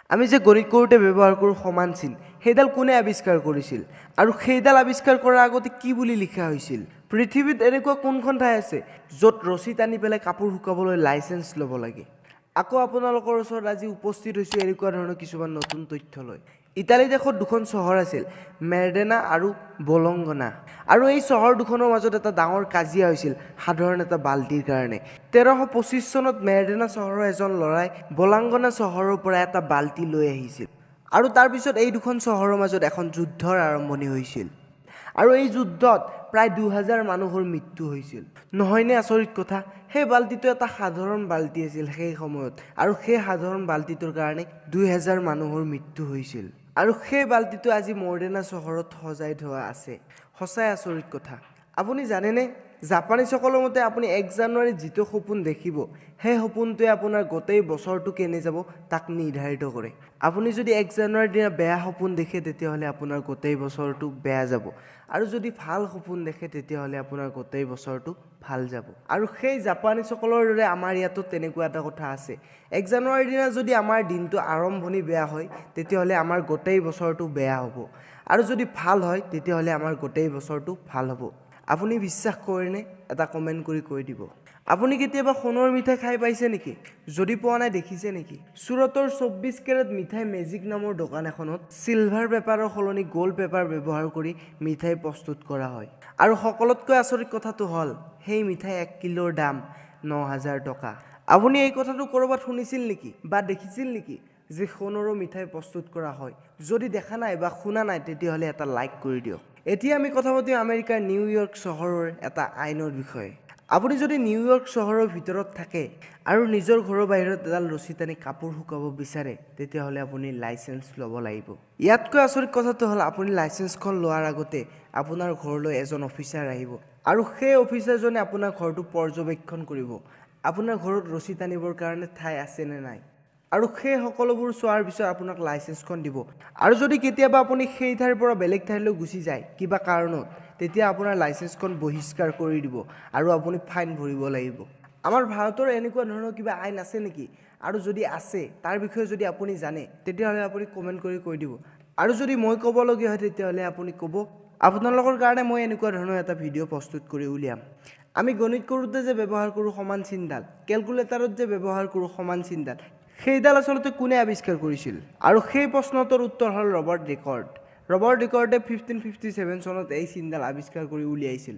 আমি যে গণিত কৰোঁতে ব্যৱহাৰ কৰোঁ সমান চিন সেইডাল কোনে আৱিষ্কাৰ কৰিছিল আৰু সেইডাল আৱিষ্কাৰ কৰাৰ আগতে কি বুলি লিখা হৈছিল পৃথিৱীত এনেকুৱা কোনখন ঠাই আছে য'ত ৰছী টানি পেলাই কাপোৰ শুকাবলৈ লাইসেন্স ল'ব লাগে আকৌ আপোনালোকৰ ওচৰত আজি উপস্থিত হৈছোঁ এনেকুৱা ধৰণৰ কিছুমান নতুন তথ্য লৈ ইটালী দেশত দুখন চহৰ আছিল মেৰডেনা আৰু বলংগনা আৰু এই চহৰ দুখনৰ মাজত এটা ডাঙৰ কাজিয়া হৈছিল সাধাৰণ এটা বাল্টিৰ কাৰণে 1325 চনত মেৰডেনা চহৰৰ এজন ল'ৰাই বলংগনা চহৰৰ পৰা এটা বাল্টি লৈ আহিছিল আৰু তাৰ পিছত এই দুখন চহৰৰ মাজত এখন যুদ্ধৰ আৰম্ভণি হৈছিল আৰু এই যুদ্ধত প্ৰায় 2000 মানুহৰ মৃত্যু হৈছিল নহয়নে আচৰিত কথা সেই বাল্টিটো এটা সাধাৰণ বাল্টি আছিল সেই সময়ত আৰু সেই সাধাৰণ বাল্টিটোৰ কাৰণে 2000 মানুহৰ মৃত্যু হৈছিল আৰু সেই বাল্টিটো আজি মৰ্ডেনা চহৰত সজাই থোৱা আছে সঁচাই আচৰিত কথা আপুনি জানেনে জাপানীসকলৰ মতে আপুনি 1 জানুৱাৰীত যিটো সপোন দেখিব সেই সপোনটোৱে আপোনাৰ গোটেই বছৰটো কেনে যাব তাক নিৰ্ধাৰিত কৰে আপুনি যদি 1 জানুৱাৰীৰ দিনা বেয়া সপোন দেখে তেতিয়াহ'লে আপোনাৰ গোটেই বছৰটো বেয়া যাব আৰু যদি ভাল সপোন দেখে তেতিয়াহ'লে আপোনাৰ গোটেই বছৰটো ভাল যাব আৰু সেই জাপানীসকলৰ দৰে আমাৰ ইয়াতো তেনেকুৱা এটা কথা আছে 1 জানুৱাৰীৰ দিনা যদি আমাৰ দিনটো আৰম্ভণি বেয়া হয় তেতিয়াহ'লে আমাৰ গোটেই বছৰটো বেয়া হ'ব আৰু যদি ভাল হয় তেতিয়াহ'লে আমাৰ গোটেই বছৰটো ভাল হ'ব আপুনি বিশ্বাস কৰেনে এটা কমেন্ট কৰি কৈ দিব আপুনি কেতিয়াবা সোণৰ মিঠাই খাই পাইছে নেকি যদি পোৱা নাই দেখিছে নেকি সুৰতৰ 24 কেৰেট মিঠাই মেজিক নামৰ দোকান এখনত সিলভাৰ পেপাৰৰ সলনি গোল্ড পেপাৰ ব্যৱহাৰ কৰি মিঠাই প্ৰস্তুত কৰা হয় আৰু সকলোতকৈ আচৰিত কথাটো হ'ল সেই মিঠাই 1 কিলোৰ দাম 9000 টকা আপুনি এই কথাটো কৰবাত শুনিছিল নেকি বা দেখিছিল নেকি যে সোণৰ মিঠাই প্ৰস্তুত কৰা হয় যদি দেখা নাই বা শুনা নাই তেতিয়াহ'লে এটা লাইক কৰি দিয়ক এতিয়া আমি কথা পাতিম আমেৰিকাৰ নিউয়ৰ্ক চহৰৰ এটা আইনৰ বিষয়ে আপুনি যদি নিউয়ৰ্ক চহৰৰ ভিতৰত থাকে আৰু নিজৰ ঘৰৰ বাহিৰত এডাল ৰছী টানি কাপোৰ শুকাব বিচাৰে তেতিয়াহ'লে আপুনি লাইসেন্স ল'ব লাগিব ইয়াতকৈ আচৰিত কথাটো হ'ল আপুনি লাইসেন্সখন লোৱাৰ আগতে আপোনাৰ ঘৰলৈ এজন অফিচাৰ আহিব আৰু সেই অফিচাৰজনে আপোনাৰ ঘৰটো পৰ্যবেক্ষণ কৰিব আপোনাৰ ঘৰত ৰছী টানিবৰ কাৰণে ঠাই আছে নে নাই আৰু সেই সকলোবোৰ চোৱাৰ পিছত আপোনাক লাইসেন্সখন দিব আৰু যদি কেতিয়াবা আপুনি সেই ঠাইৰ পৰা বেলেগ ঠাইলৈ গুচি যায় কিবা কাৰণত তেতিয়া আপোনাৰ লাইসেন্সখন বহিষ্কাৰ কৰি দিব আৰু আপুনি ফাইন ভৰিব লাগিব আমাৰ ভাৰতৰ এনেকুৱা ধৰণৰ কিবা আইন আছে নেকি আৰু যদি আছে তাৰ বিষয়ে যদি আপুনি জানে তেতিয়াহ'লে আপুনি কমেন্ট কৰি কৈ দিব আৰু যদি মই ক'ব লগা হয় তেতিয়াহ'লে আপুনি ক'ব আপোনালোকৰ কাৰণে মই এনেকুৱা ধৰণৰ এটা ভিডিঅ' প্ৰস্তুত কৰি উলিয়াম আমি গণিত কৰোঁতে যে ব্যৱহাৰ কৰোঁ সমান চিনডাল কেলকুলেটৰত যে ব্যৱহাৰ কৰোঁ সমান চিনডাল সেইডাল আচলতে কোনে আৱিষ্কাৰ কৰিছিল আৰু সেই প্ৰশ্নটোৰ উত্তৰ হ'ল ৰবাৰ্ট ৰিকৰ্ডে 1557 চনত এই চিনডাল আৱিষ্কাৰ কৰি উলিয়াইছিল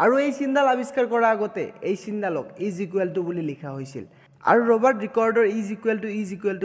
আৰু এই চিনডাল আৱিষ্কাৰ কৰাৰ আগতে এই চিনডালক = বুলি লিখা হৈছিল আৰু ৰবাৰ্ট ৰিকৰ্ডৰ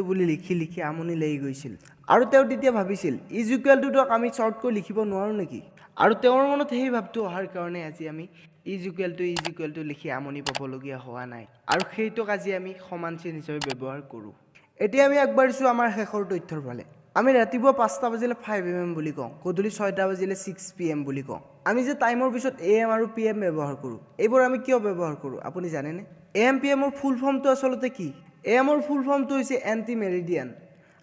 = বুলি লিখি আমনি লাগি গৈছিল আৰু তেওঁ তেতিয়া ভাবিছিল = টোক আমি শৰ্টকৈ লিখিব নোৱাৰো নেকি আৰু তেওঁৰ মনত সেই ভাৱটো অহাৰ কাৰণে আজি আমি = লিখি আমনি পাবলগীয়া হোৱা নাই আৰু সেইটোক আজি আমি সমান চিন হিচাপে ব্যৱহাৰ কৰোঁ এতিয়া আমি আগবাঢ়িছো আমাৰ শেষৰ তথ্যৰ ফালে আমি ৰাতিপুৱা 5টা বাজিলে 5 am বুলি কওঁ গধূলি 6টা বাজিলে 6 pm বুলি কওঁ আমি যে টাইমৰ পিছত am আৰু pm ব্যৱহাৰ কৰোঁ এইবোৰ আমি কিয় ব্যৱহাৰ কৰোঁ আপুনি জানেনে am pm ৰ ফুল ফৰ্মটো আচলতে কি am ৰ ফুল ফৰ্মটো হৈছে এন্টি মেৰিডিয়ান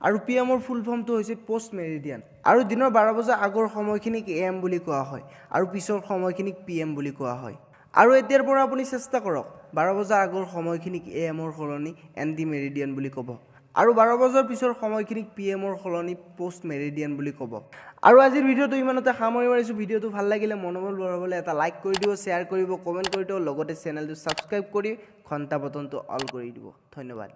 আৰু pm ৰ ফুল ফৰ্মটো হৈছে পোষ্ট মেৰিডিয়ান আৰু দিনৰ 12 বজাৰ আগৰ সময়খিনিক am বুলি কোৱা হয় আৰু পিছৰ সময়খিনিক pm বুলি কোৱা হয় আৰু এতিয়াৰ পৰা আপুনি চেষ্টা কৰক 12 বজাৰ আগৰ সময়খিনিক am ৰ সলনি এন্টি মেৰিডিয়ান বুলি ক'ব আৰু 12 বজাৰ পিছৰ সময়খিনিক pm ৰ সলনি পোষ্ট মেৰিডিয়ান বুলি ক'ব আৰু আজিৰ ভিডিঅ'টো ইমানতে সামৰি মাৰিছো ভিডিঅ'টো ভাল লাগিলে মনোবল বঢ়াবলৈ এটা লাইক কৰি দিব শ্বেয়াৰ কৰিব কমেন্ট কৰি দিব লগতে চেনেলটো সাবস্ক্ৰাইব কৰি ঘণ্টা বটনটো অল কৰি দিব ধন্যবাদ